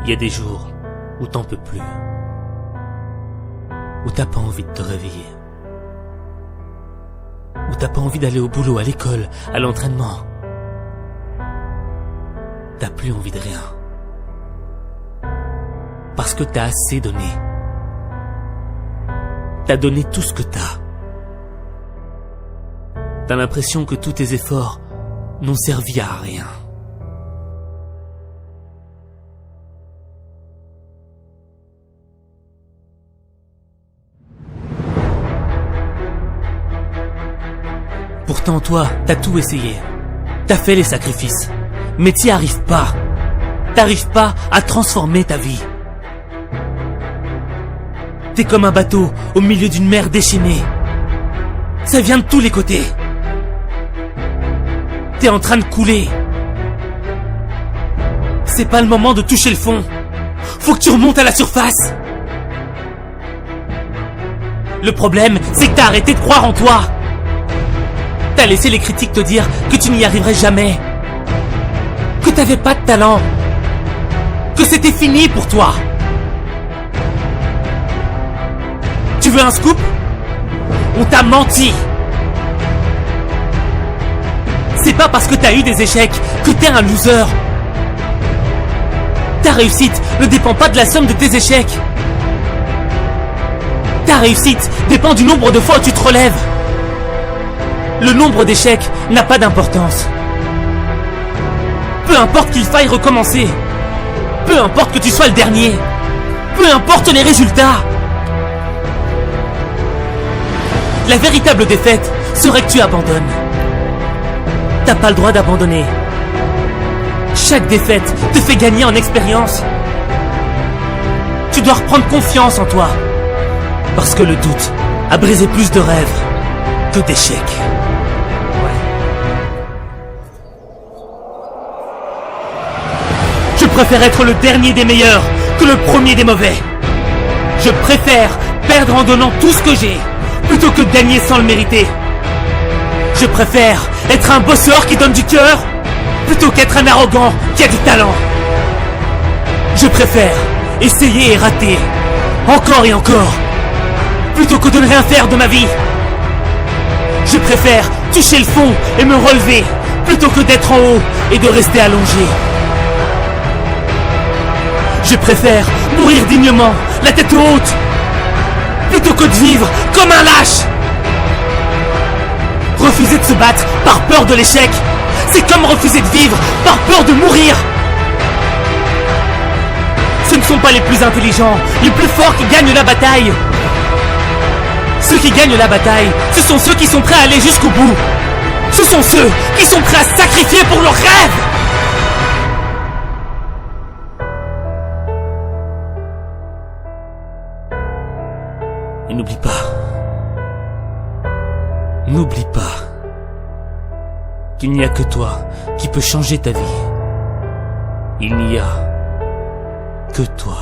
Il y a des jours où t'en peux plus, où t'as pas envie de te réveiller, où t'as pas envie d'aller au boulot, à l'école, à l'entraînement. T'as plus envie de rien. Parce que t'as assez donné. T'as donné tout ce que t'as. T'as l'impression que tous tes efforts n'ont servi à rien. Pourtant toi, t'as tout essayé. T'as fait les sacrifices. Mais t'y arrives pas. T'arrives pas à transformer ta vie. T'es comme un bateau au milieu d'une mer déchaînée. Ça vient de tous les côtés. T'es en train de couler. C'est pas le moment de toucher le fond. Faut que tu remontes à la surface. Le problème, c'est que t'as arrêté de croire en toi. T'as laissé les critiques te dire que tu n'y arriverais jamais. Que t'avais pas de talent. Que c'était fini pour toi. Tu veux un scoop? On t'a menti. C'est pas parce que t'as eu des échecs que t'es un loser. Ta réussite ne dépend pas de la somme de tes échecs. Ta réussite dépend du nombre de fois où tu te relèves. Le nombre d'échecs n'a pas d'importance. Peu importe qu'il faille recommencer. Peu importe que tu sois le dernier. Peu importe les résultats. La véritable défaite serait que tu abandonnes. T'as pas le droit d'abandonner. Chaque défaite te fait gagner en expérience. Tu dois reprendre confiance en toi. Parce que le doute a brisé plus de rêves que d'échecs. Je préfère être le dernier des meilleurs que le premier des mauvais. Je préfère perdre en donnant tout ce que j'ai plutôt que de gagner sans le mériter. Je préfère être un bosseur qui donne du cœur plutôt qu'être un arrogant qui a du talent. Je préfère essayer et rater encore et encore plutôt que de ne rien faire de ma vie. Je préfère toucher le fond et me relever plutôt que d'être en haut et de rester allongé. Je préfère mourir dignement, la tête haute, plutôt que de vivre comme un lâche. Refuser de se battre par peur de l'échec, c'est comme refuser de vivre par peur de mourir. Ce ne sont pas les plus intelligents, les plus forts qui gagnent la bataille. Ceux qui gagnent la bataille, ce sont ceux qui sont prêts à aller jusqu'au bout. Ce sont ceux qui sont prêts à se sacrifier pour leurs rêves. Et n'oublie pas qu'il n'y a que toi qui peux changer ta vie. Il n'y a que toi.